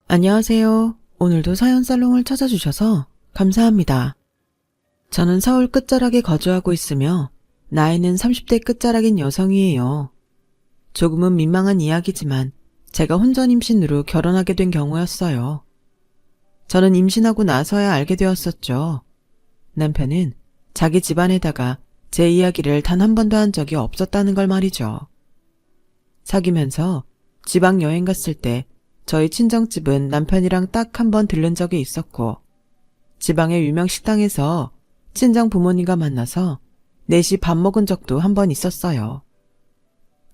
안녕하세요. 오늘도 사연살롱을 찾아주셔서 감사합니다. 저는 서울 끝자락에 거주하고 있으며 나이는 30대 끝자락인 여성이에요. 조금은 민망한 이야기지만 제가 혼전 임신으로 결혼하게 된 경우였어요. 저는 임신하고 나서야 알게 되었었죠. 남편은 자기 집안에다가 제 이야기를 단 한 번도 한 적이 없었다는 걸 말이죠. 사귀면서 지방 여행 갔을 때 저희 친정집은 남편이랑 딱 한 번 들른 적이 있었고, 지방의 유명 식당에서 친정 부모님과 만나서 넷이 밥 먹은 적도 한 번 있었어요.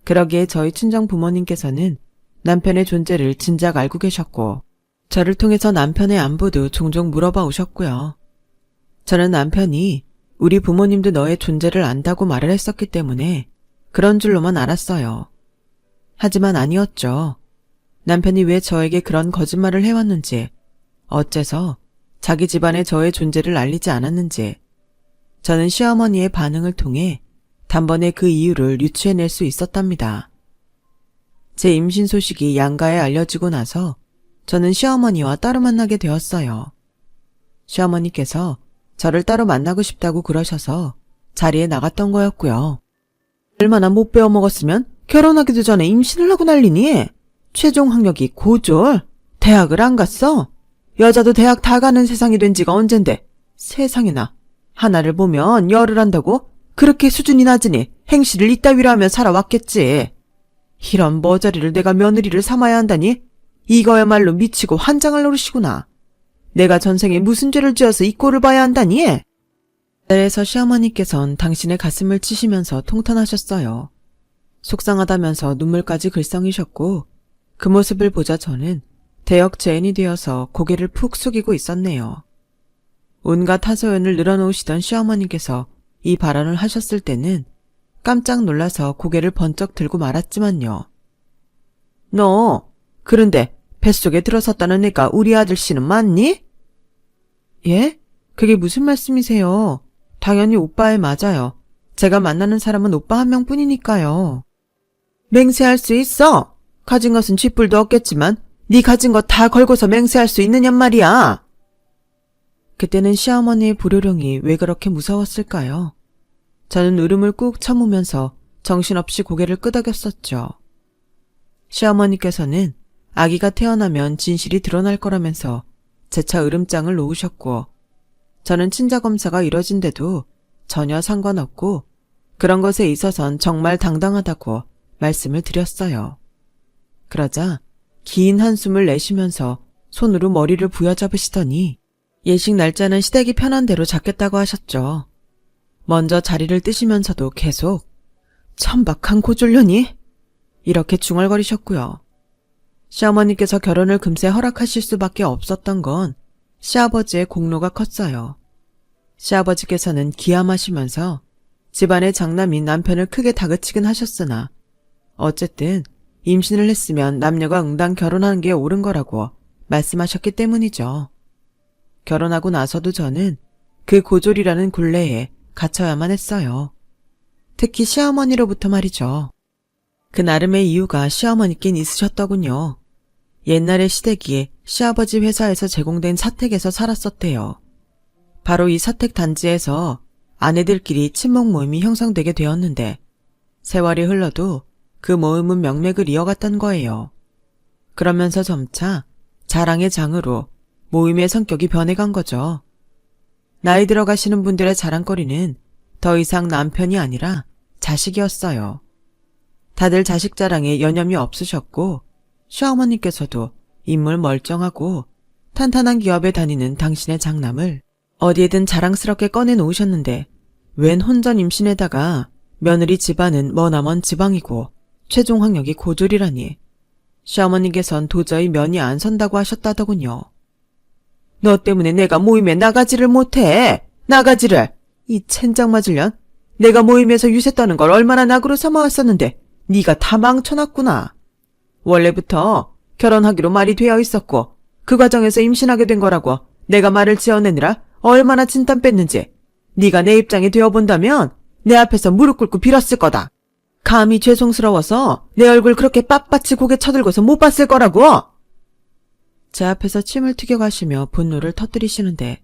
그러기에 저희 친정 부모님께서는 남편의 존재를 진작 알고 계셨고, 저를 통해서 남편의 안부도 종종 물어봐 오셨고요. 저는 남편이 우리 부모님도 너의 존재를 안다고 말을 했었기 때문에 그런 줄로만 알았어요. 하지만 아니었죠. 남편이 왜 저에게 그런 거짓말을 해왔는지, 어째서 자기 집안에 저의 존재를 알리지 않았는지, 저는 시어머니의 반응을 통해 단번에 그 이유를 유추해낼 수 있었답니다. 제 임신 소식이 양가에 알려지고 나서 저는 시어머니와 따로 만나게 되었어요. 시어머니께서 저를 따로 만나고 싶다고 그러셔서 자리에 나갔던 거였고요. 얼마나 못 배워먹었으면 결혼하기도 전에 임신을 하고 난리니? 최종 학력이 고졸? 대학을 안 갔어? 여자도 대학 다 가는 세상이 된 지가 언젠데. 세상에나. 하나를 보면 열을 한다고? 그렇게 수준이 낮으니 행실을 이따위로 하며 살아왔겠지. 이런 머저리를 내가 며느리를 삼아야 한다니? 이거야말로 미치고 환장할 노릇이구나. 내가 전생에 무슨 죄를 지어서 이 꼴을 봐야 한다니? 그래서 시어머니께선 당신의 가슴을 치시면서 통탄하셨어요. 속상하다면서 눈물까지 글썽이셨고, 그 모습을 보자 저는 대역 죄인이 되어서 고개를 푹 숙이고 있었네요. 온갖 하소연을 늘어놓으시던 시어머니께서 이 발언을 하셨을 때는 깜짝 놀라서 고개를 번쩍 들고 말았지만요. 너, 그런데 뱃속에 들어섰다는 애가 우리 아들 씨는 맞니? 예? 그게 무슨 말씀이세요? 당연히 오빠에 맞아요. 제가 만나는 사람은 오빠 한 명뿐이니까요. 맹세할 수 있어? 가진 것은 쥐뿔도 없겠지만 네 가진 것 다 걸고서 맹세할 수 있느냔 말이야. 그때는 시어머니의 불효령이 왜 그렇게 무서웠을까요? 저는 울음을 꾹 참으면서 정신없이 고개를 끄덕였었죠. 시어머니께서는 아기가 태어나면 진실이 드러날 거라면서 재차 으름장을 놓으셨고, 저는 친자검사가 이뤄진데도 전혀 상관없고 그런 것에 있어선 정말 당당하다고 말씀을 드렸어요. 그러자 긴 한숨을 내쉬면서 손으로 머리를 부여잡으시더니 예식 날짜는 시댁이 편한 대로 잡겠다고 하셨죠. 먼저 자리를 뜨시면서도 계속 천박한 고졸년이? 이렇게 중얼거리셨고요. 시어머니께서 결혼을 금세 허락하실 수밖에 없었던 건 시아버지의 공로가 컸어요. 시아버지께서는 기함하시면서 집안의 장남인 남편을 크게 다그치긴 하셨으나 어쨌든 임신을 했으면 남녀가 응당 결혼하는 게 옳은 거라고 말씀하셨기 때문이죠. 결혼하고 나서도 저는 그 고졸이라는 굴레에 갇혀야만 했어요. 특히 시어머니로부터 말이죠. 그 나름의 이유가 시어머니께 있으셨더군요. 옛날의 시댁이 시아버지 회사에서 제공된 사택에서 살았었대요. 바로 이 사택 단지에서 아내들끼리 친목 모임이 형성되게 되었는데 세월이 흘러도 그 모임은 명맥을 이어갔던 거예요. 그러면서 점차 자랑의 장으로 모임의 성격이 변해간 거죠. 나이 들어가시는 분들의 자랑거리는 더 이상 남편이 아니라 자식이었어요. 다들 자식 자랑에 여념이 없으셨고 시어머니께서도 인물 멀쩡하고 탄탄한 기업에 다니는 당신의 장남을 어디에든 자랑스럽게 꺼내놓으셨는데 웬 혼전 임신에다가 며느리 집안은 머나먼 지방이고 최종 학력이 고졸이라니 시어머니께선 도저히 면이 안 선다고 하셨다더군요. 너 때문에 내가 모임에 나가지를 못해. 나가지를. 이 첸장 맞을년. 내가 모임에서 유세 떠는 걸 얼마나 낙으로 삼아왔었는데 네가 다 망쳐놨구나. 원래부터 결혼하기로 말이 되어 있었고 그 과정에서 임신하게 된 거라고 내가 말을 지어내느라 얼마나 진땀 뺐는지 네가 내 입장이 되어본다면 내 앞에서 무릎 꿇고 빌었을 거다. 감히 죄송스러워서 내 얼굴 그렇게 빳빳이 고개 쳐들고서 못 봤을 거라고. 제 앞에서 침을 튀겨가시며 분노를 터뜨리시는데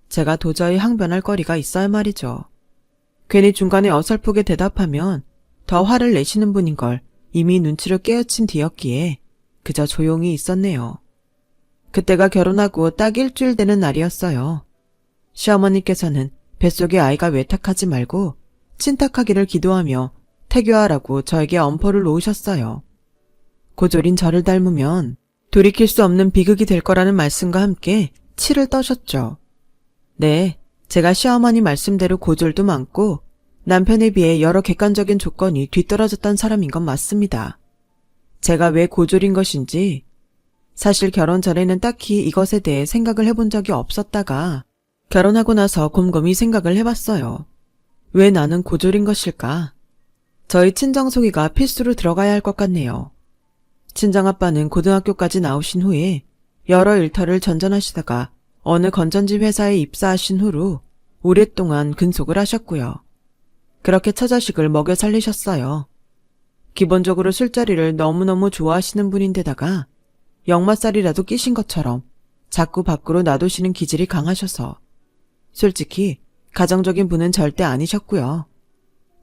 제가 도저히 항변할 거리가 있어야 말이죠. 괜히 중간에 어설프게 대답하면 더 화를 내시는 분인 걸 이미 눈치를 깨우친 뒤였기에 그저 조용히 있었네요. 그때가 결혼하고 딱 일주일 되는 날이었어요. 시어머니께서는 뱃속에 아이가 외탁하지 말고 친탁하기를 기도하며 태교하라고 저에게 엄포를 놓으셨어요. 고졸인 저를 닮으면 돌이킬 수 없는 비극이 될 거라는 말씀과 함께 치를 떠셨죠. 네, 제가 시어머니 말씀대로 고졸도 많고 남편에 비해 여러 객관적인 조건이 뒤떨어졌던 사람인 건 맞습니다. 제가 왜 고졸인 것인지 사실 결혼 전에는 딱히 이것에 대해 생각을 해본 적이 없었다가 결혼하고 나서 곰곰이 생각을 해봤어요. 왜 나는 고졸인 것일까? 저희 친정속이가 필수로 들어가야 할 것 같네요. 친정아빠는 고등학교까지 나오신 후에 여러 일터를 전전하시다가 어느 건전지 회사에 입사하신 후로 오랫동안 근속을 하셨고요. 그렇게 처자식을 먹여 살리셨어요. 기본적으로 술자리를 너무너무 좋아하시는 분인데다가 역마살이라도 끼신 것처럼 자꾸 밖으로 놔두시는 기질이 강하셔서 솔직히 가정적인 분은 절대 아니셨고요.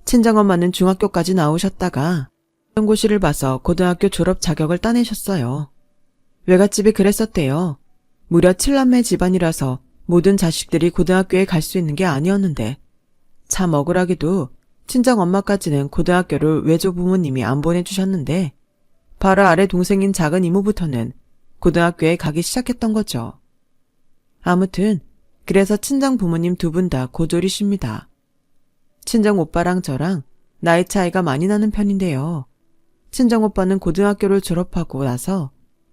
친정엄마는 중학교까지 나오셨다가 연고시를 봐서 고등학교 졸업 자격을 따내셨어요. 외갓집이 그랬었대요. 무려 7남매 집안이라서 모든 자식들이 고등학교에 갈 수 있는 게 아니었는데 참 억울하게도 친정엄마까지는 고등학교를 외조 부모님이 안 보내주셨는데 바로 아래 동생인 작은 이모부터는 고등학교에 가기 시작했던 거죠. 아무튼 그래서 친정 부모님 두 분 다 고졸이십니다. 친정 오빠랑 저랑 나이 차이가 많이 나는 편인데요. 친정 오빠는 고등학교를 졸업하고 나서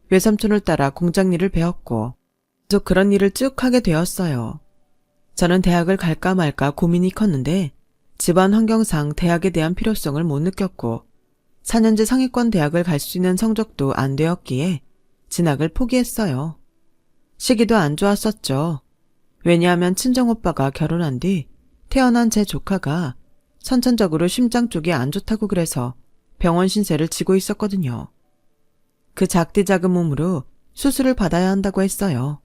외삼촌을 따라 공장 일을 배웠고 계속 그런 일을 쭉 하게 되었어요. 저는 대학을 갈까 말까 고민이 컸는데 집안 환경상 대학에 대한 필요성을 못 느꼈고 4년제 상위권 대학을 갈 수 있는 성적도 안 되었기에 진학을 포기했어요. 시기도 안 좋았었죠. 왜냐하면 친정오빠가 결혼한 뒤 태어난 제 조카가 선천적으로 심장 쪽이 안 좋다고 그래서 병원 신세를 지고 있었거든요. 그 작디 작은 몸으로 수술을 받아야 한다고 했어요.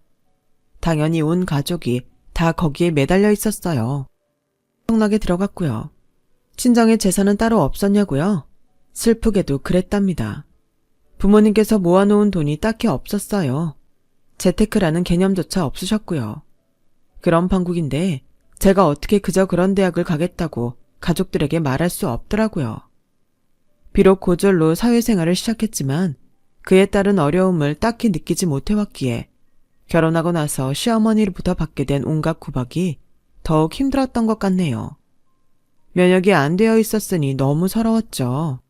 당연히 온 가족이 다 거기에 매달려 있었어요. 엄청나게 들어갔고요. 친정의 재산은 따로 없었냐고요? 슬프게도 그랬답니다. 부모님께서 모아놓은 돈이 딱히 없었어요. 재테크라는 개념조차 없으셨고요. 그런 판국인데 제가 어떻게 그저 그런 대학을 가겠다고 가족들에게 말할 수 없더라고요. 비록 고졸로 사회생활을 시작했지만 그에 따른 어려움을 딱히 느끼지 못해왔기에 결혼하고 나서 시어머니로부터 받게 된 온갖 구박이 더욱 힘들었던 것 같네요. 면역이 안 되어 있었으니 너무 서러웠죠.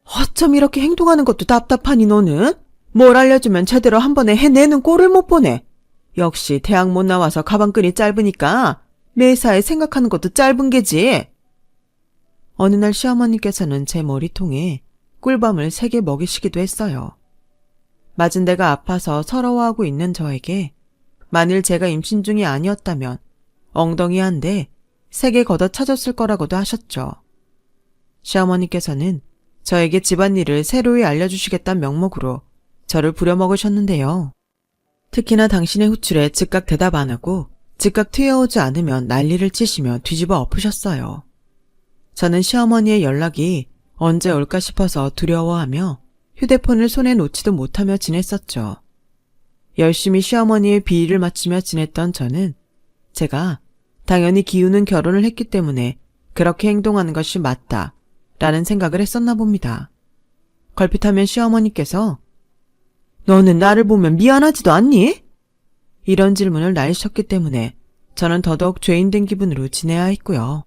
어쩜 이렇게 행동하는 것도 답답하니 너는? 뭘 알려주면 제대로 한 번에 해내는 꼴을 못 보네. 역시 대학 못 나와서 가방끈이 짧으니까 매사에 생각하는 것도 짧은 게지. 어느 날 시어머니께서는 제 머리통에 꿀밤을 3개 먹이시기도 했어요. 맞은 데가 아파서 서러워하고 있는 저에게 만일 제가 임신 중이 아니었다면 엉덩이 한 대 3개 걷어 차줬을 거라고도 하셨죠. 시어머니께서는 저에게 집안일을 새로이 알려주시겠다는 명목으로 저를 부려먹으셨는데요. 특히나 당신의 후출에 즉각 대답 안 하고 즉각 튀어오지 않으면 난리를 치시며 뒤집어 엎으셨어요. 저는 시어머니의 연락이 언제 올까 싶어서 두려워하며 휴대폰을 손에 놓지도 못하며 지냈었죠. 열심히 시어머니의 비위를 맞추며 지냈던 저는 제가 당연히 기우는 결혼을 했기 때문에 그렇게 행동하는 것이 맞다 라는 생각을 했었나 봅니다. 걸핏하면 시어머니께서 너는 나를 보면 미안하지도 않니? 이런 질문을 날리셨기 때문에 저는 더더욱 죄인된 기분으로 지내야 했고요.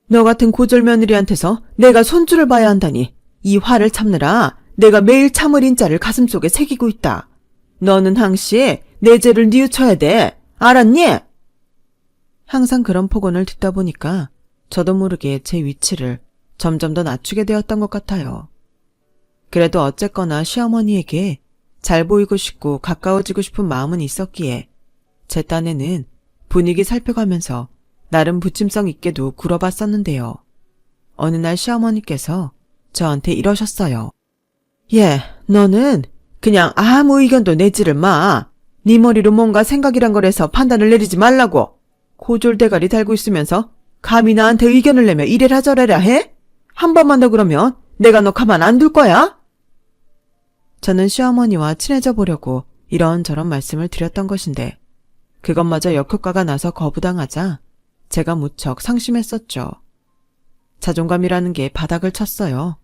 너 같은 고졸 며느리한테서 내가 손주를 봐야 한다니 이 화를 참느라 내가 매일 참을 인자를 가슴속에 새기고 있다. 너는 항시 내 죄를 뉘우쳐야 돼. 알았니? 항상 그런 폭언을 듣다 보니까 저도 모르게 제 위치를 점점 더 낮추게 되었던 것 같아요. 그래도 어쨌거나 시어머니에게 잘 보이고 싶고 가까워지고 싶은 마음은 있었기에 제 딴에는 분위기 살펴가면서 나름 부침성 있게도 굴어봤었는데요. 어느 날 시어머니께서 저한테 이러셨어요. 너는 그냥 아무 의견도 내지를 마. 네 머리로 뭔가 생각이란 걸 해서 판단을 내리지 말라고. 고졸대가리 달고 있으면서 감히 나한테 의견을 내며 이래라 저래라 해? 한 번만 더 그러면 내가 너 가만 안 둘 거야? 저는 시어머니와 친해져 보려고 이런저런 말씀을 드렸던 것인데 그것마저 역효과가 나서 거부당하자 제가 무척 상심했었죠. 자존감이라는 게 바닥을 쳤어요.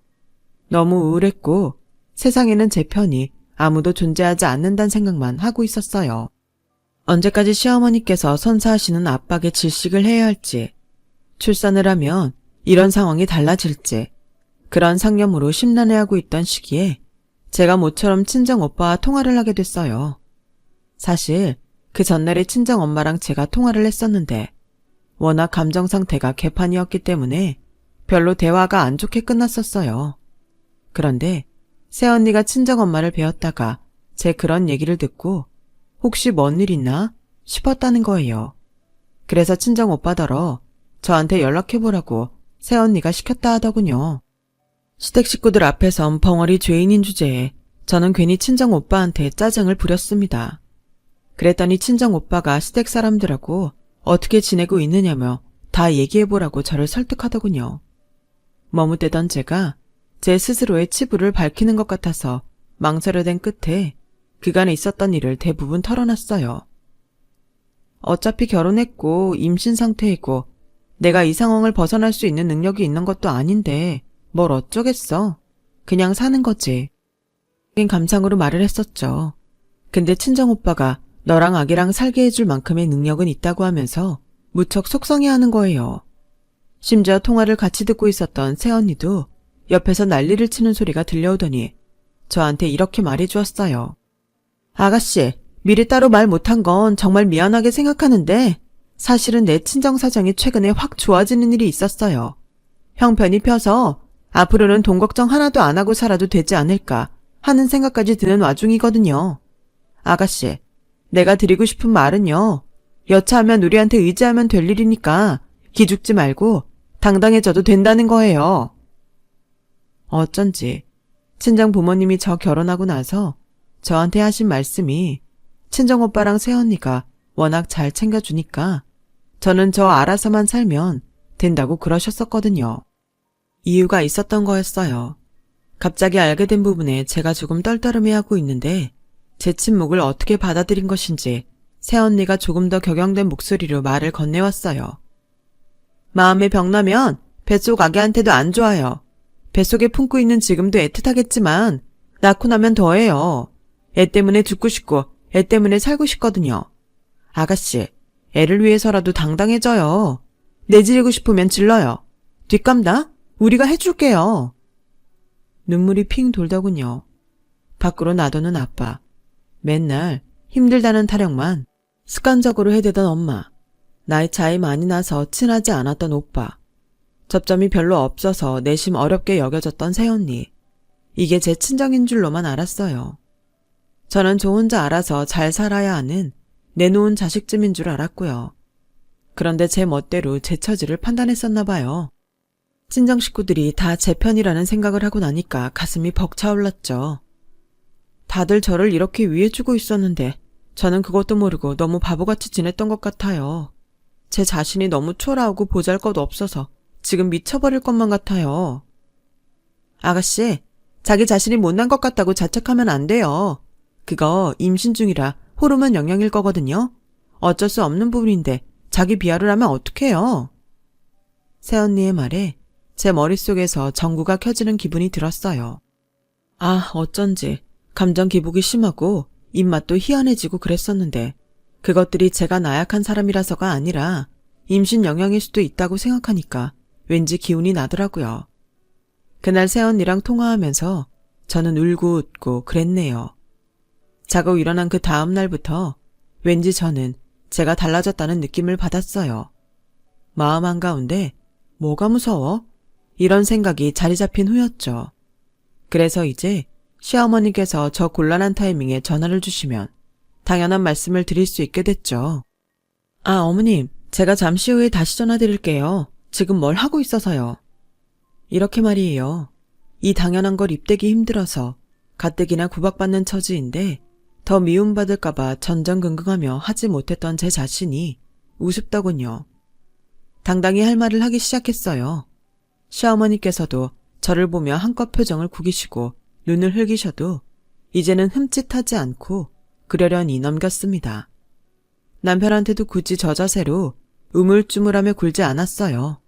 너무 우울했고 세상에는 제 편이 아무도 존재하지 않는다는 생각만 하고 있었어요. 언제까지 시어머니께서 선사하시는 압박에 질식을 해야 할지, 출산을 하면 이런 상황이 달라질지, 그런 상념으로 심란해하고 있던 시기에 제가 모처럼 친정오빠와 통화를 하게 됐어요. 사실 그 전날에 친정엄마랑 제가 통화를 했었는데 워낙 감정 상태가 개판이었기 때문에 별로 대화가 안 좋게 끝났었어요. 그런데 새언니가 친정엄마를 뵈었다가 제 그런 얘기를 듣고 혹시 뭔 일 있나 싶었다는 거예요. 그래서 친정오빠더러 저한테 연락해보라고 새언니가 시켰다 하더군요. 시댁 식구들 앞에선 벙어리 죄인인 주제에 저는 괜히 친정오빠한테 짜증을 부렸습니다. 그랬더니 친정오빠가 시댁 사람들하고 어떻게 지내고 있느냐며 다 얘기해보라고 저를 설득하더군요. 머뭇대던 제가 제 스스로의 치부를 밝히는 것 같아서 망설여댄 끝에 그간에 있었던 일을 대부분 털어놨어요. 어차피 결혼했고 임신 상태이고 내가 이 상황을 벗어날 수 있는 능력이 있는 것도 아닌데 뭘 어쩌겠어. 그냥 사는 거지. 감상으로 말을 했었죠. 근데 친정오빠가 너랑 아기랑 살게 해줄 만큼의 능력은 있다고 하면서 무척 속상해하는 거예요. 심지어 통화를 같이 듣고 있었던 새언니도 옆에서 난리를 치는 소리가 들려오더니 저한테 이렇게 말해주었어요. 아가씨, 미리 따로 말 못한 건 정말 미안하게 생각하는데 사실은 내 친정 사정이 최근에 확 좋아지는 일이 있었어요. 형편이 펴서 앞으로는 돈 걱정 하나도 안 하고 살아도 되지 않을까 하는 생각까지 드는 와중이거든요. 아가씨, 내가 드리고 싶은 말은요. 여차하면 우리한테 의지하면 될 일이니까 기죽지 말고 당당해져도 된다는 거예요. 어쩐지 친정 부모님이 저 결혼하고 나서 저한테 하신 말씀이 친정오빠랑 새언니가 워낙 잘 챙겨주니까 저는 저 알아서만 살면 된다고 그러셨었거든요. 이유가 있었던 거였어요. 갑자기 알게 된 부분에 제가 조금 떨떠름해하고 있는데 제 침묵을 어떻게 받아들인 것인지 새언니가 조금 더 격양된 목소리로 말을 건네왔어요. 마음에 병나면 뱃속 아기한테도 안 좋아요. 뱃속에 품고 있는 지금도 애틋하겠지만 낳고 나면 더해요. 애 때문에 죽고 싶고 애 때문에 살고 싶거든요. 아가씨, 애를 위해서라도 당당해져요. 내지르고 싶으면 질러요. 뒷감당? 우리가 해줄게요. 눈물이 핑 돌더군요. 밖으로 놔두는 아빠. 맨날 힘들다는 타령만 습관적으로 해대던 엄마. 나이 차이 많이 나서 친하지 않았던 오빠. 접점이 별로 없어서 내심 어렵게 여겨졌던 새언니. 이게 제 친정인 줄로만 알았어요. 저는 저 혼자 알아서 잘 살아야 하는 내놓은 자식쯤인 줄 알았고요. 그런데 제 멋대로 제 처지를 판단했었나 봐요. 친정 식구들이 다 제 편이라는 생각을 하고 나니까 가슴이 벅차올랐죠. 다들 저를 이렇게 위해주고 있었는데 저는 그것도 모르고 너무 바보같이 지냈던 것 같아요. 제 자신이 너무 초라하고 보잘것없어서 지금 미쳐버릴 것만 같아요. 아가씨, 자기 자신이 못난 것 같다고 자책하면 안 돼요. 그거 임신 중이라 호르몬 영향일 거거든요. 어쩔 수 없는 부분인데 자기 비하를 하면 어떡해요. 새언니의 말에 제 머릿속에서 전구가 켜지는 기분이 들었어요. 아, 어쩐지 감정 기복이 심하고 입맛도 희한해지고 그랬었는데 그것들이 제가 나약한 사람이라서가 아니라 임신 영향일 수도 있다고 생각하니까 왠지 기운이 나더라고요. 그날 새언니랑 통화하면서 저는 울고 웃고 그랬네요. 자고 일어난 그 다음 날부터 왠지 저는 제가 달라졌다는 느낌을 받았어요. 마음 한가운데 뭐가 무서워? 이런 생각이 자리 잡힌 후였죠. 그래서 이제 시어머니께서 저 곤란한 타이밍에 전화를 주시면 당연한 말씀을 드릴 수 있게 됐죠. 아, 어머님, 제가 잠시 후에 다시 전화드릴게요. 지금 뭘 하고 있어서요. 이렇게 말이에요. 이 당연한 걸 입대기 힘들어서 가뜩이나 구박받는 처지인데 더 미움받을까봐 전전긍긍하며 하지 못했던 제 자신이 우습더군요. 당당히 할 말을 하기 시작했어요. 시어머니께서도 저를 보며 한껏 표정을 구기시고 눈을 흘기셔도 이제는 흠칫하지 않고 그러려니 넘겼습니다. 남편한테도 굳이 저 자세로 우물쭈물하며 굴지 않았어요.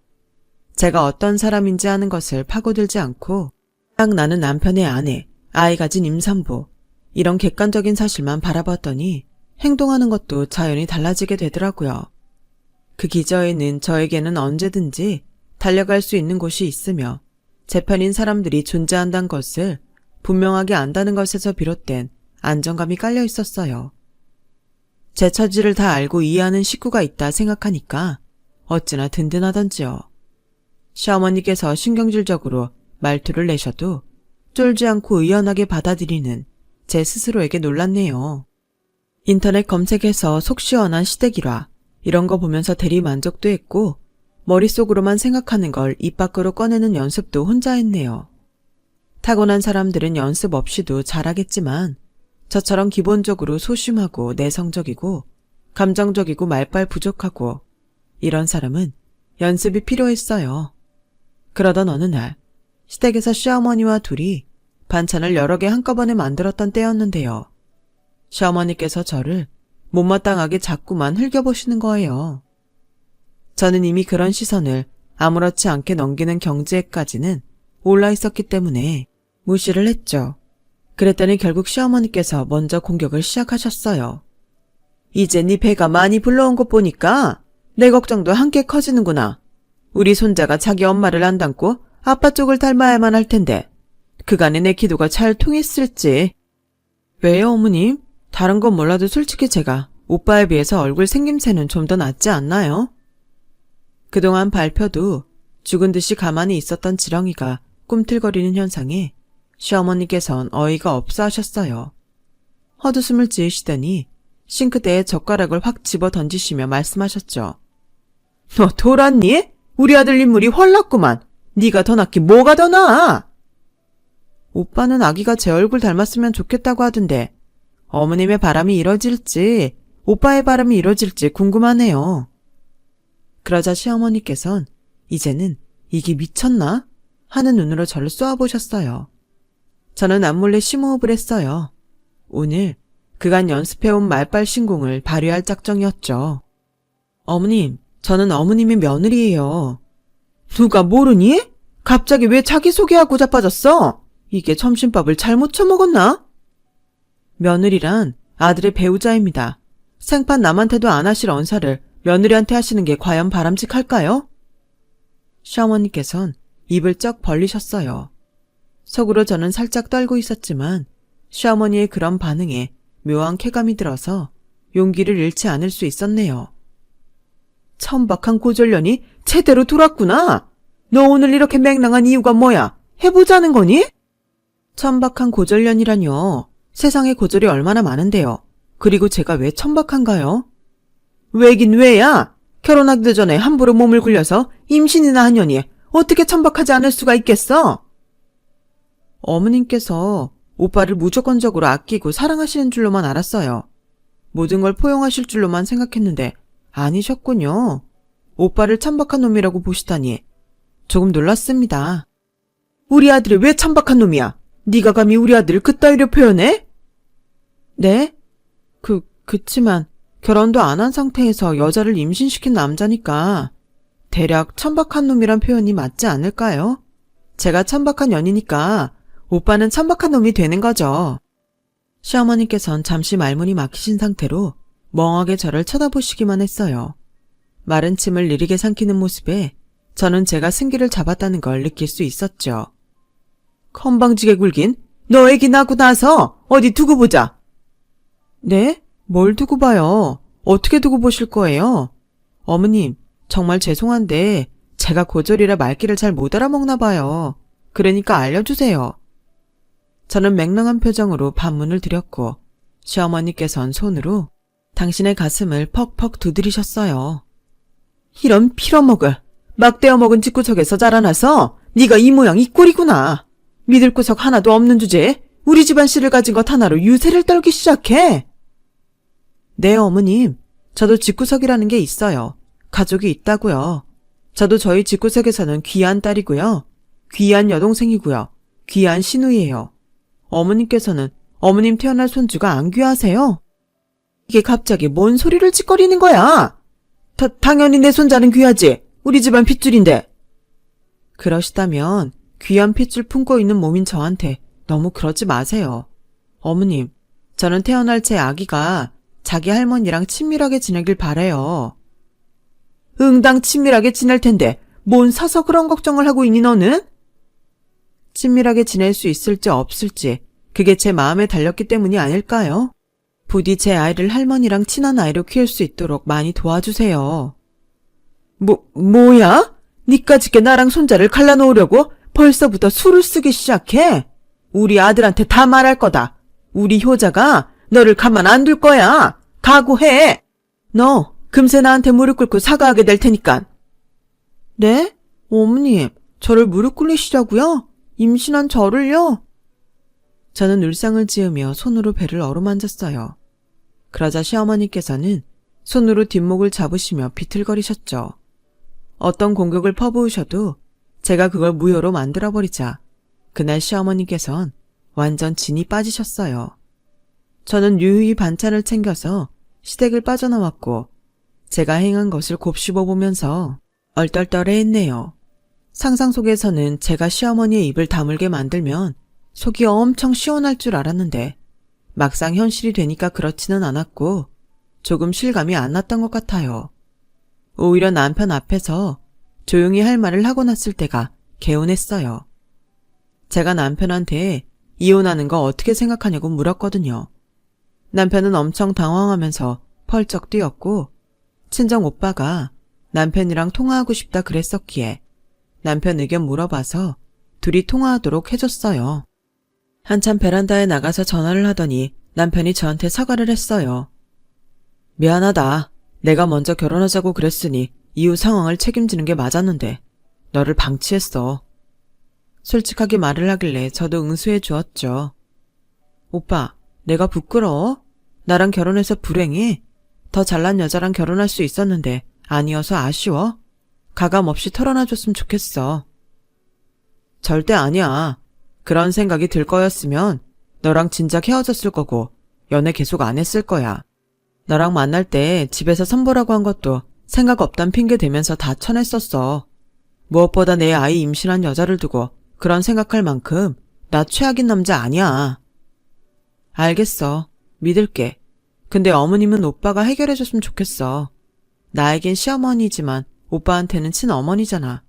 제가 어떤 사람인지 아는 것을 파고들지 않고 딱 나는 남편의 아내, 아이 가진 임산부 이런 객관적인 사실만 바라봤더니 행동하는 것도 자연히 달라지게 되더라고요. 그 기저에는 저에게는 언제든지 달려갈 수 있는 곳이 있으며 제 편인 사람들이 존재한다는 것을 분명하게 안다는 것에서 비롯된 안정감이 깔려 있었어요. 제 처지를 다 알고 이해하는 식구가 있다 생각하니까 어찌나 든든하던지요. 시어머니께서 신경질적으로 말투를 내셔도 쫄지 않고 의연하게 받아들이는 제 스스로에게 놀랐네요. 인터넷 검색해서 속 시원한 시댁일화 이런 거 보면서 대리 만족도 했고 머릿속으로만 생각하는 걸 입 밖으로 꺼내는 연습도 혼자 했네요. 타고난 사람들은 연습 없이도 잘하겠지만 저처럼 기본적으로 소심하고 내성적이고 감정적이고 말빨 부족하고 이런 사람은 연습이 필요했어요. 그러던 어느 날 시댁에서 시어머니와 둘이 반찬을 여러 개 한꺼번에 만들었던 때였는데요. 시어머니께서 저를 못마땅하게 자꾸만 흘겨보시는 거예요. 저는 이미 그런 시선을 아무렇지 않게 넘기는 경지에까지는 올라 있었기 때문에 무시를 했죠. 그랬더니 결국 시어머니께서 먼저 공격을 시작하셨어요. 이제 네 배가 많이 불러온 것 보니까 내 걱정도 함께 커지는구나. 우리 손자가 자기 엄마를 안 닮고 아빠 쪽을 닮아야만 할 텐데 그간에 내 기도가 잘 통했을지. 왜요, 어머님? 다른 건 몰라도 솔직히 제가 오빠에 비해서 얼굴 생김새는 좀 더 낫지 않나요? 그동안 발표도 죽은 듯이 가만히 있었던 지렁이가 꿈틀거리는 현상에 시어머니께선 어이가 없어 하셨어요. 헛웃음을 지으시더니 싱크대에 젓가락을 확 집어 던지시며 말씀하셨죠. 너 돌았니? 우리 아들 인물이 헐났구만. 네가 더 낫기 뭐가 더 나아? 오빠는 아기가 제 얼굴 닮았으면 좋겠다고 하던데 어머님의 바람이 이뤄질지 오빠의 바람이 이뤄질지 궁금하네요. 그러자 시어머니께선 이제는 이게 미쳤나? 하는 눈으로 저를 쏘아보셨어요. 저는 안몰래 심호흡을 했어요. 오늘 그간 연습해온 말빨 신공을 발휘할 작정이었죠. 어머님, 저는 어머님의 며느리예요. 누가 모르니? 갑자기 왜 자기소개하고 자빠졌어? 이게 점심밥을 잘못 처먹었나? 며느리란 아들의 배우자입니다. 생판 남한테도 안 하실 언사를 며느리한테 하시는 게 과연 바람직할까요? 시어머니께선 입을 쩍 벌리셨어요. 속으로 저는 살짝 떨고 있었지만 시어머니의 그런 반응에 묘한 쾌감이 들어서 용기를 잃지 않을 수 있었네요. 천박한 고졸년이 제대로 돌았구나. 너 오늘 이렇게 맹랑한 이유가 뭐야? 해보자는 거니? 천박한 고졸년이라뇨. 세상에 고졸이 얼마나 많은데요. 그리고 제가 왜 천박한가요? 왜긴 왜야? 결혼하기도 전에 함부로 몸을 굴려서 임신이나 하냐니 어떻게 천박하지 않을 수가 있겠어? 어머님께서 오빠를 무조건적으로 아끼고 사랑하시는 줄로만 알았어요. 모든 걸 포용하실 줄로만 생각했는데 아니셨군요. 오빠를 천박한 놈이라고 보시다니 조금 놀랐습니다. 우리 아들이 왜 천박한 놈이야? 네가 감히 우리 아들을 그따위로 표현해? 네? 그치만 결혼도 안 한 상태에서 여자를 임신시킨 남자니까 대략 천박한 놈이란 표현이 맞지 않을까요? 제가 천박한 년이니까 오빠는 천박한 놈이 되는 거죠. 시어머니께선 잠시 말문이 막히신 상태로 멍하게 저를 쳐다보시기만 했어요. 마른 침을 느리게 삼키는 모습에 저는 제가 승기를 잡았다는 걸 느낄 수 있었죠. 건방지게 굴긴 너 애기 낳고 나서 어디 두고 보자. 네? 뭘 두고 봐요? 어떻게 두고 보실 거예요? 어머님, 정말 죄송한데 제가 고졸이라 말귀를 잘 못 알아먹나 봐요. 그러니까 알려주세요. 저는 맹랑한 표정으로 반문을 드렸고 시어머니께선 손으로 당신의 가슴을 퍽퍽 두드리셨어요. 이런 필어먹을 막대어먹은 집구석에서 자라나서 네가 이 모양 이 꼴이구나. 믿을 구석 하나도 없는 주제에 우리 집안 씨를 가진 것 하나로 유세를 떨기 시작해. 네, 어머님. 저도 집구석이라는 게 있어요. 가족이 있다고요. 저도 저희 집구석에서는 귀한 딸이고요. 귀한 여동생이고요. 귀한 시누이예요. 어머님께서는 어머님 태어날 손주가 안 귀하세요? 이게 갑자기 뭔 소리를 짓거리는 거야? 당연히 내 손자는 귀하지. 우리 집안 핏줄인데. 그러시다면 귀한 핏줄 품고 있는 몸인 저한테 너무 그러지 마세요. 어머님, 저는 태어날 제 아기가 자기 할머니랑 친밀하게 지내길 바래요. 응당 친밀하게 지낼 텐데 뭔 사서 그런 걱정을 하고 있니 너는? 친밀하게 지낼 수 있을지 없을지 그게 제 마음에 달렸기 때문이 아닐까요? 부디 제 아이를 할머니랑 친한 아이로 키울 수 있도록 많이 도와주세요. 뭐야? 니까짓게 나랑 손자를 갈라놓으려고 벌써부터 수를 쓰기 시작해? 우리 아들한테 다 말할 거다. 우리 효자가 너를 가만 안 둘 거야. 각오해. 너 금세 나한테 무릎 꿇고 사과하게 될 테니까. 네? 어머님, 저를 무릎 꿇리시자고요? 임신한 저를요? 저는 울상을 지으며 손으로 배를 어루만졌어요. 그러자 시어머니께서는 손으로 뒷목을 잡으시며 비틀거리셨죠. 어떤 공격을 퍼부으셔도 제가 그걸 무효로 만들어버리자 그날 시어머니께선 완전 진이 빠지셨어요. 저는 유유히 반찬을 챙겨서 시댁을 빠져나왔고 제가 행한 것을 곱씹어보면서 얼떨떨해했네요. 상상 속에서는 제가 시어머니의 입을 다물게 만들면 속이 엄청 시원할 줄 알았는데 막상 현실이 되니까 그렇지는 않았고 조금 실감이 안 났던 것 같아요. 오히려 남편 앞에서 조용히 할 말을 하고 났을 때가 개운했어요. 제가 남편한테 이혼하는 거 어떻게 생각하냐고 물었거든요. 남편은 엄청 당황하면서 펄쩍 뛰었고 친정 오빠가 남편이랑 통화하고 싶다 그랬었기에 남편 의견 물어봐서 둘이 통화하도록 해줬어요. 한참 베란다에 나가서 전화를 하더니 남편이 저한테 사과를 했어요. 미안하다. 내가 먼저 결혼하자고 그랬으니 이후 상황을 책임지는 게 맞았는데 너를 방치했어. 솔직하게 말을 하길래 저도 응수해 주었죠. 오빠, 내가 부끄러워? 나랑 결혼해서 불행해? 더 잘난 여자랑 결혼할 수 있었는데 아니어서 아쉬워? 가감 없이 털어놔줬으면 좋겠어. 절대 아니야. 그런 생각이 들 거였으면 너랑 진작 헤어졌을 거고 연애 계속 안 했을 거야. 너랑 만날 때 집에서 선보라고 한 것도 생각 없단 핑계 대면서 다 쳐냈었어. 무엇보다 내 아이 임신한 여자를 두고 그런 생각할 만큼 나 최악인 남자 아니야. 알겠어. 믿을게. 근데 어머님은 오빠가 해결해줬으면 좋겠어. 나에겐 시어머니지만 오빠한테는 친어머니잖아.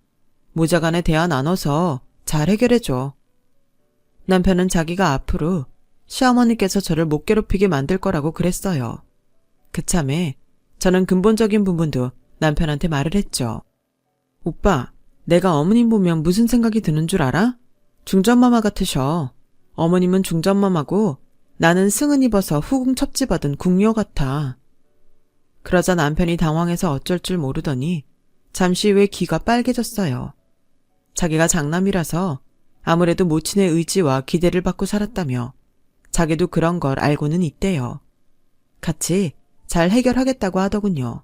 모자간에 대화 나눠서 잘 해결해줘. 남편은 자기가 앞으로 시어머니께서 저를 못 괴롭히게 만들 거라고 그랬어요. 그참에 저는 근본적인 부분도 남편한테 말을 했죠. 오빠, 내가 어머님 보면 무슨 생각이 드는 줄 알아? 중전마마 같으셔. 어머님은 중전마마고 나는 승은 입어서 후궁 첩지받은 궁녀 같아. 그러자 남편이 당황해서 어쩔 줄 모르더니 잠시 후에 귀가 빨개졌어요. 자기가 장남이라서 아무래도 모친의 의지와 기대를 받고 살았다며 자기도 그런 걸 알고는 있대요. 같이 잘 해결하겠다고 하더군요.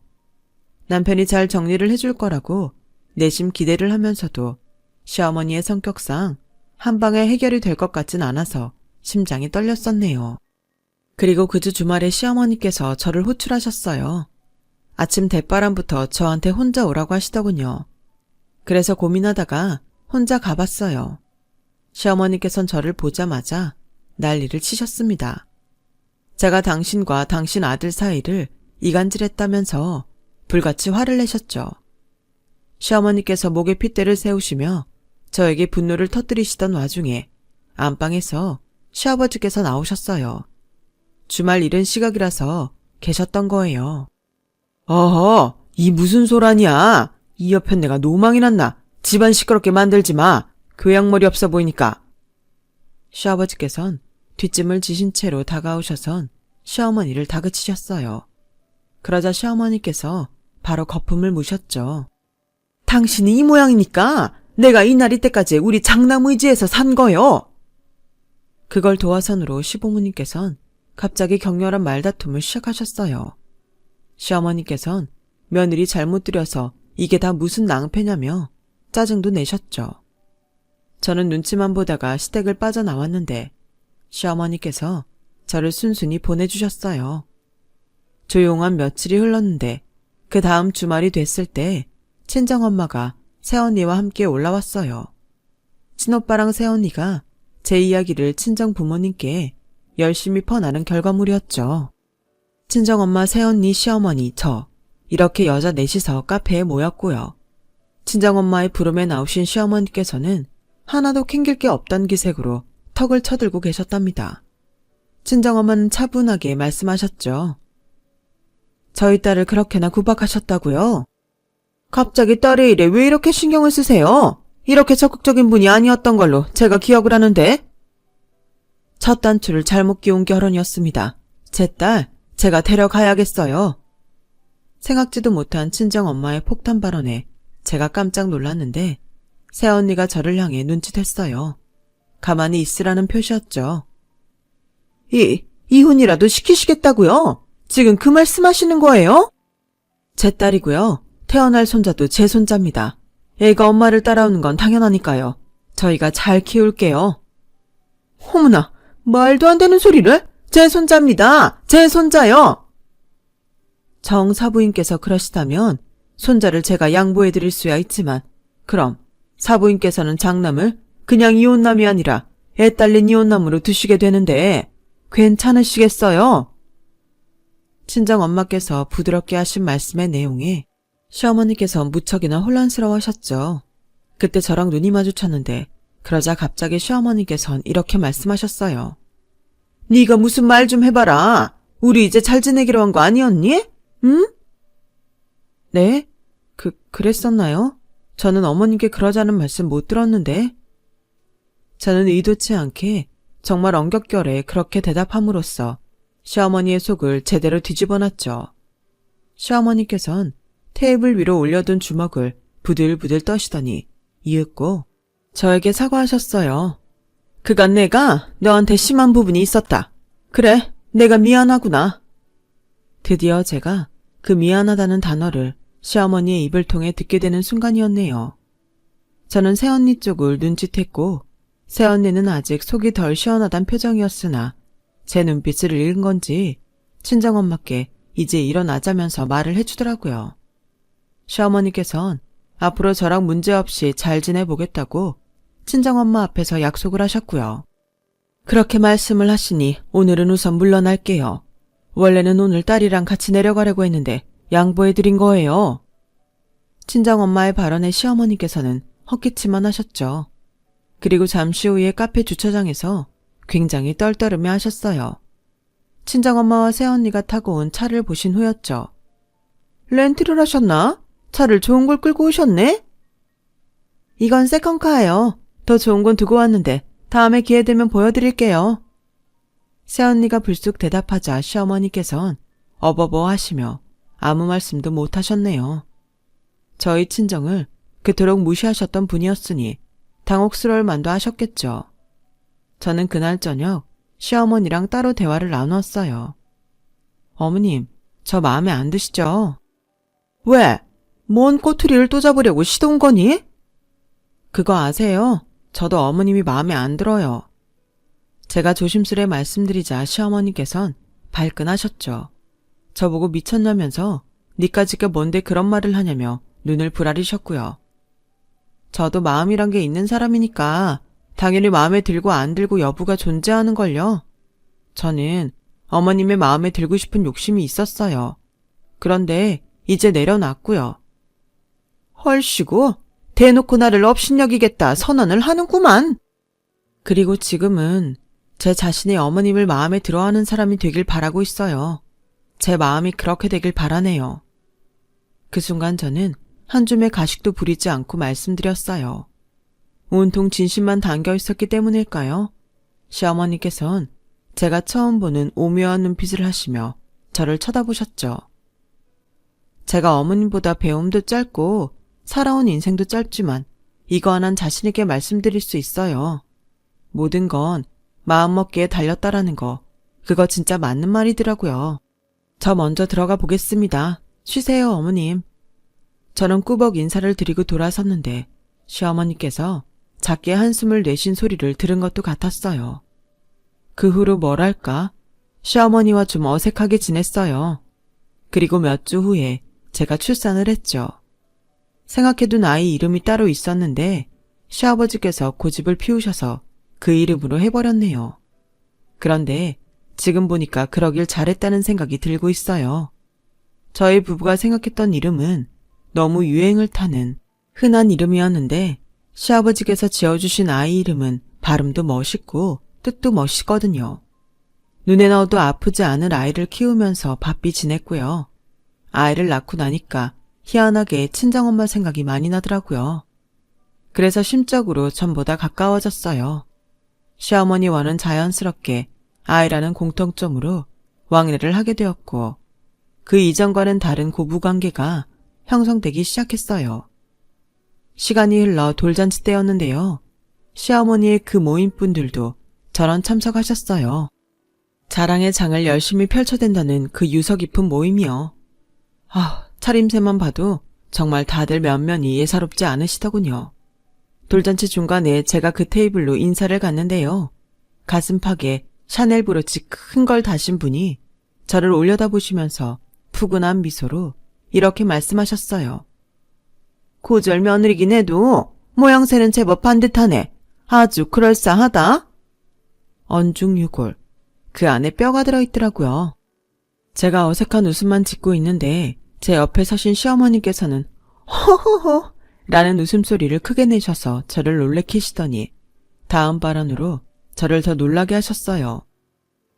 남편이 잘 정리를 해줄 거라고 내심 기대를 하면서도 시어머니의 성격상 한 방에 해결이 될 것 같진 않아서 심장이 떨렸었네요. 그리고 그 주 주말에 시어머니께서 저를 호출하셨어요. 아침 대바람부터 저한테 혼자 오라고 하시더군요. 그래서 고민하다가 혼자 가봤어요. 시어머니께선 저를 보자마자 난리를 치셨습니다. 제가 당신과 당신 아들 사이를 이간질했다면서 불같이 화를 내셨죠. 시어머니께서 목에 핏대를 세우시며 저에게 분노를 터뜨리시던 와중에 안방에서 시아버지께서 나오셨어요. 주말 이른 시각이라서 계셨던 거예요. 어허, 이 무슨 소란이야. 이 옆엔 내가 노망이 났나. 집안 시끄럽게 만들지 마. 교양머리 없어 보이니까. 시아버지께선 뒷짐을 지신 채로 다가오셔선 시어머니를 다그치셨어요. 그러자 시어머니께서 바로 거품을 무셨죠. 당신이 이 모양이니까 내가 이 날이 때까지 우리 장남의지에서 산 거요. 그걸 도화선으로 시부모님께선 갑자기 격렬한 말다툼을 시작하셨어요. 시어머니께선 며느리 잘못 들여서 이게 다 무슨 낭패냐며 짜증도 내셨죠. 저는 눈치만 보다가 시댁을 빠져나왔는데 시어머니께서 저를 순순히 보내주셨어요. 조용한 며칠이 흘렀는데 그 다음 주말이 됐을 때 친정엄마가 새언니와 함께 올라왔어요. 친오빠랑 새언니가 제 이야기를 친정 부모님께 열심히 퍼나는 결과물이었죠. 친정엄마, 새언니, 시어머니, 저 이렇게 여자 넷이서 카페에 모였고요. 친정엄마의 부름에 나오신 시어머니께서는 하나도 캥길 게 없단 기색으로 턱을 쳐들고 계셨답니다. 친정엄마는 차분하게 말씀하셨죠. 저희 딸을 그렇게나 구박하셨다고요? 갑자기 딸의 일에 왜 이렇게 신경을 쓰세요? 이렇게 적극적인 분이 아니었던 걸로 제가 기억을 하는데. 첫 단추를 잘못 끼운 결혼이었습니다. 제 딸, 제가 데려가야겠어요. 생각지도 못한 친정엄마의 폭탄 발언에 제가 깜짝 놀랐는데 새언니가 저를 향해 눈짓했어요. 가만히 있으라는 표시였죠. 이혼이라도 시키시겠다고요? 지금 그 말씀하시는 거예요? 제 딸이고요. 태어날 손자도 제 손자입니다. 애가 엄마를 따라오는 건 당연하니까요. 저희가 잘 키울게요. 어머나, 말도 안 되는 소리를? 제 손자입니다. 제 손자요. 정 사부인께서 그러시다면 손자를 제가 양보해드릴 수야 있지만 그럼 사부인께서는 장남을 그냥 이혼남이 아니라 애 딸린 이혼남으로 두시게 되는데 괜찮으시겠어요? 친정엄마께서 부드럽게 하신 말씀의 내용에 시어머니께서 무척이나 혼란스러워하셨죠. 그때 저랑 눈이 마주쳤는데 그러자 갑자기 시어머니께선 이렇게 말씀하셨어요. 네가 무슨 말 좀 해봐라. 우리 이제 잘 지내기로 한 거 아니었니? 응? 네? 그랬었나요? 저는 어머님께 그러자는 말씀 못 들었는데. 저는 의도치 않게 정말 엉겹결에 그렇게 대답함으로써 시어머니의 속을 제대로 뒤집어놨죠. 시어머니께선 테이블 위로 올려둔 주먹을 부들부들 떠시더니 이윽고 저에게 사과하셨어요. 그간 내가 너한테 심한 부분이 있었다. 그래, 내가 미안하구나. 드디어 제가 그 미안하다는 단어를 시어머니의 입을 통해 듣게 되는 순간이었네요. 저는 새언니 쪽을 눈짓했고 새언니는 아직 속이 덜 시원하단 표정이었으나 제 눈빛을 읽은 건지 친정엄마께 이제 일어나자면서 말을 해주더라고요. 시어머니께선 앞으로 저랑 문제없이 잘 지내보겠다고 친정엄마 앞에서 약속을 하셨고요. 그렇게 말씀을 하시니 오늘은 우선 물러날게요. 원래는 오늘 딸이랑 같이 내려가려고 했는데 양보해드린 거예요. 친정엄마의 발언에 시어머니께서는 헛기침만 하셨죠. 그리고 잠시 후에 카페 주차장에서 굉장히 떨떠름해 하셨어요. 친정엄마와 새언니가 타고 온 차를 보신 후였죠. 렌트를 하셨나? 차를 좋은 걸 끌고 오셨네? 이건 세컨카예요. 더 좋은 건 두고 왔는데 다음에 기회 되면 보여드릴게요. 새언니가 불쑥 대답하자 시어머니께선 어버버 하시며 아무 말씀도 못 하셨네요. 저희 친정을 그토록 무시하셨던 분이었으니 당혹스러울 만도 하셨겠죠. 저는 그날 저녁 시어머니랑 따로 대화를 나누었어요. 어머님, 저 마음에 안 드시죠? 왜? 뭔 꼬투리를 또 잡으려고 시동 거니? 그거 아세요? 저도 어머님이 마음에 안 들어요. 제가 조심스레 말씀드리자 시어머니께선 발끈하셨죠. 저보고 미쳤냐면서 니까짓게 뭔데 그런 말을 하냐며 눈을 부라리셨고요. 저도 마음이란 게 있는 사람이니까 당연히 마음에 들고 안 들고 여부가 존재하는걸요. 저는 어머님의 마음에 들고 싶은 욕심이 있었어요. 그런데 이제 내려놨고요. 헐씨고 대놓고 나를 업신여기겠다 선언을 하는구만. 그리고 지금은 제 자신이 어머님을 마음에 들어하는 사람이 되길 바라고 있어요. 제 마음이 그렇게 되길 바라네요. 그 순간 저는 한 줌의 가식도 부리지 않고 말씀드렸어요. 온통 진심만 담겨 있었기 때문일까요? 시어머니께선 제가 처음 보는 오묘한 눈빛을 하시며 저를 쳐다보셨죠. 제가 어머님보다 배움도 짧고 살아온 인생도 짧지만 이거 하나는 자신있게 말씀드릴 수 있어요. 모든 건 마음먹기에 달렸다라는 거, 그거 진짜 맞는 말이더라고요. 저 먼저 들어가 보겠습니다. 쉬세요, 어머님. 저는 꾸벅 인사를 드리고 돌아섰는데 시어머니께서 작게 한숨을 내쉰 소리를 들은 것도 같았어요. 그 후로 뭐랄까, 시어머니와 좀 어색하게 지냈어요. 그리고 몇 주 후에 제가 출산을 했죠. 생각해둔 아이 이름이 따로 있었는데 시아버지께서 고집을 피우셔서 그 이름으로 해버렸네요. 그런데 지금 보니까 그러길 잘했다는 생각이 들고 있어요. 저희 부부가 생각했던 이름은 너무 유행을 타는 흔한 이름이었는데 시아버지께서 지어주신 아이 이름은 발음도 멋있고 뜻도 멋있거든요. 눈에 넣어도 아프지 않을 아이를 키우면서 바삐 지냈고요. 아이를 낳고 나니까 희한하게 친정엄마 생각이 많이 나더라고요. 그래서 심적으로 전보다 가까워졌어요. 시어머니와는 자연스럽게 아이라는 공통점으로 왕래를 하게 되었고 그 이전과는 다른 고부관계가 형성되기 시작했어요. 시간이 흘러 돌잔치 때였는데요. 시어머니의 그 모임분들도 저런 참석하셨어요. 자랑의 장을 열심히 펼쳐댄다는 그 유서 깊은 모임이요. 차림새만 봐도 정말 다들 면면이 예사롭지 않으시더군요. 돌잔치 중간에 제가 그 테이블로 인사를 갔는데요. 가슴팍에 샤넬 브로치 큰 걸 다신 분이 저를 올려다보시면서 푸근한 미소로 이렇게 말씀하셨어요. 고절 며느리긴 해도 모양새는 제법 반듯하네. 아주 그럴싸하다. 언중유골. 그 안에 뼈가 들어있더라고요. 제가 어색한 웃음만 짓고 있는데 제 옆에 서신 시어머니께서는 허허허 라는 웃음소리를 크게 내셔서 저를 놀래키시더니 다음 발언으로 저를 더 놀라게 하셨어요.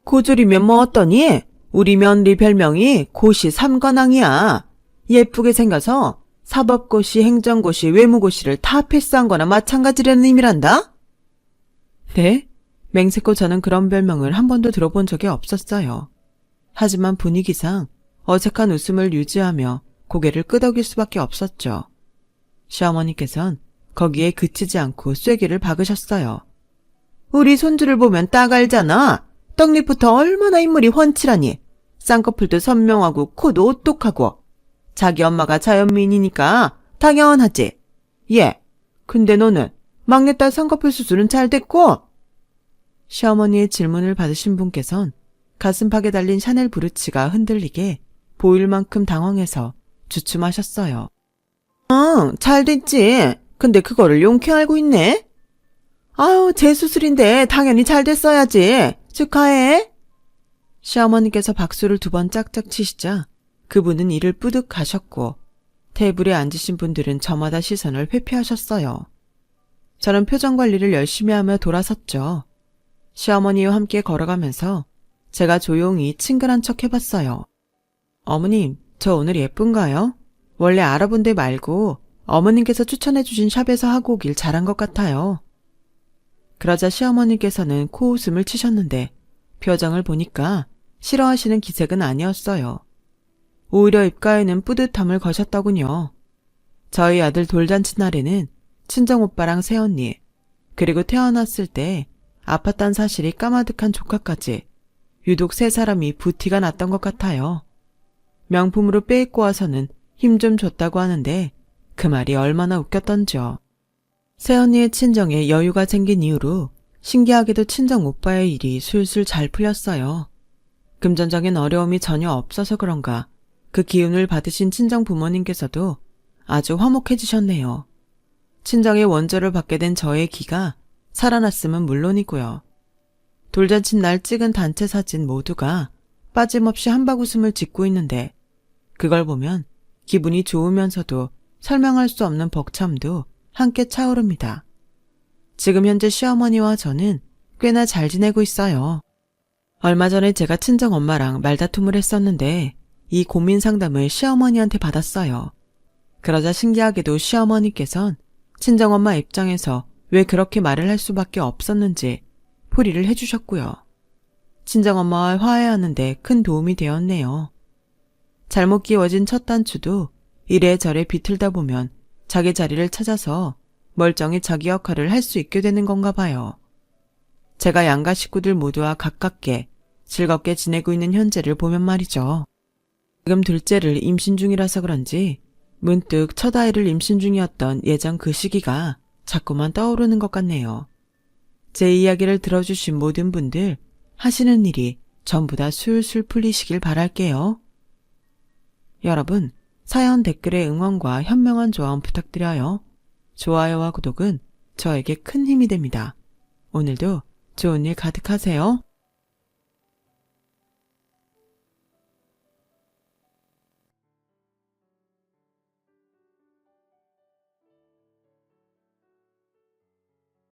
고졸이면 뭐 어떠니? 우리 며느리 별명이 고시 삼관왕이야. 예쁘게 생겨서 사법고시, 행정고시, 외무고시를 다 패스한 거나 마찬가지라는 의미란다? 네? 맹세코 저는 그런 별명을 한 번도 들어본 적이 없었어요. 하지만 분위기상 어색한 웃음을 유지하며 고개를 끄덕일 수밖에 없었죠. 시어머니께선 거기에 그치지 않고 쐐기를 박으셨어요. 우리 손주를 보면 딱 알잖아. 떡잎부터 얼마나 인물이 훤칠하니. 쌍꺼풀도 선명하고 코도 오똑하고. 자기 엄마가 자연미인이니까 당연하지. 예, 근데 너는 막내딸 쌍꺼풀 수술은 잘 됐고? 시어머니의 질문을 받으신 분께선 가슴팍에 달린 샤넬 브루치가 흔들리게 보일 만큼 당황해서 주춤하셨어요. 응, 잘 됐지. 근데 그거를 용케 알고 있네? 아유, 제 수술인데 당연히 잘 됐어야지. 축하해. 시어머니께서 박수를 2번 짝짝 치시자 그분은 이를 뿌듯 가셨고 테이블에 앉으신 분들은 저마다 시선을 회피하셨어요. 저는 표정 관리를 열심히 하며 돌아섰죠. 시어머니와 함께 걸어가면서 제가 조용히 친근한 척 해봤어요. 어머님, 저 오늘 예쁜가요? 원래 알아본 데 말고 어머님께서 추천해주신 샵에서 하고 오길 잘한 것 같아요. 그러자 시어머니께서는 코웃음을 치셨는데 표정을 보니까 싫어하시는 기색은 아니었어요. 오히려 입가에는 뿌듯함을 거셨더군요. 저희 아들 돌잔치 날에는 친정오빠랑 새언니, 그리고 태어났을 때 아팠단 사실이 까마득한 조카까지 유독 3사람이 부티가 났던 것 같아요. 명품으로 빼입고 와서는 힘 좀 줬다고 하는데 그 말이 얼마나 웃겼던지요. 새언니의 친정에 여유가 생긴 이후로 신기하게도 친정 오빠의 일이 술술 잘 풀렸어요. 금전적인 어려움이 전혀 없어서 그런가 그 기운을 받으신 친정 부모님께서도 아주 화목해지셨네요. 친정의 원조를 받게 된 저의 기가 살아났음은 물론이고요. 돌잔치 날 찍은 단체 사진 모두가 빠짐없이 한박웃음을 짓고 있는데 그걸 보면 기분이 좋으면서도 설명할 수 없는 벅참도 함께 차오릅니다. 지금 현재 시어머니와 저는 꽤나 잘 지내고 있어요. 얼마 전에 제가 친정엄마랑 말다툼을 했었는데 이 고민 상담을 시어머니한테 받았어요. 그러자 신기하게도 시어머니께선 친정엄마 입장에서 왜 그렇게 말을 할 수밖에 없었는지 풀이를 해주셨고요. 친정엄마와 화해하는데 큰 도움이 되었네요. 잘못 끼워진 첫 단추도 이래저래 비틀다 보면 자기 자리를 찾아서 멀쩡히 자기 역할을 할 수 있게 되는 건가 봐요. 제가 양가 식구들 모두와 가깝게 즐겁게 지내고 있는 현재를 보면 말이죠. 지금 둘째를 임신 중이라서 그런지 문득 첫 아이를 임신 중이었던 예전 그 시기가 자꾸만 떠오르는 것 같네요. 제 이야기를 들어주신 모든 분들 하시는 일이 전부 다 술술 풀리시길 바랄게요. 여러분, 사연 댓글에 응원과 현명한 조언 부탁드려요. 좋아요와 구독은 저에게 큰 힘이 됩니다. 오늘도 좋은 일 가득하세요.